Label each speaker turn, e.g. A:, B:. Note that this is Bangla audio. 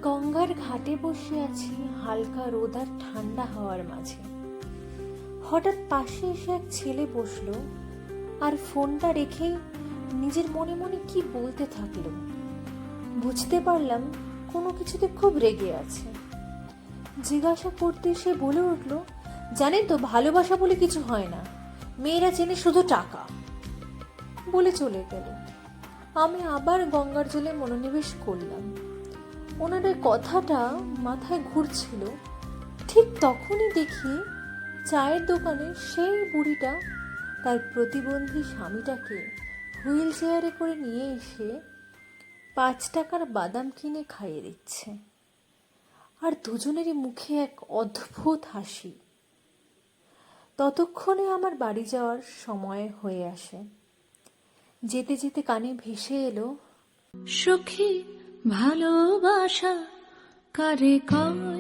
A: গঙ্গার ঘাটে বসে আছি হালকা রোদ আর ঠান্ডা হাওয়ার মাঝে। হঠাৎ পাশে এসে এক ছেলে বসলো আর ফোনটা রেখেই নিজের মনে মনে কি বলতে থাকলো। বুঝতে পারলাম কোনো কিছুতে খুব রেগে আছে। জিজ্ঞাসা করতে সে বলে উঠলো, জানেন তো ভালোবাসা বলে কিছু হয় না, মেয়েরা চেনে শুধু টাকা। বলে চলে গেল। আমি আবার গঙ্গার জলে মনোনিবেশ করলাম। ওনার এই কথাটা মাথায় ঘুরছিল। ঠিক তখনই দেখি চায়ের দোকানে সেই বুড়িটা তার প্রতিবন্ধী স্বামীটাকে হুইল চেয়ারে করে নিয়ে এসে 5 টাকার বাদাম কিনে খাইয়ে দিচ্ছে। আর দুজনেরই মুখে এক অদ্ভুত হাসি। ততক্ষণে আমার বাড়ি যাওয়ার সময় হয়ে আসে। যেতে যেতে কানে ভেসে এলো,
B: সখী ভালোবাসা কারে কর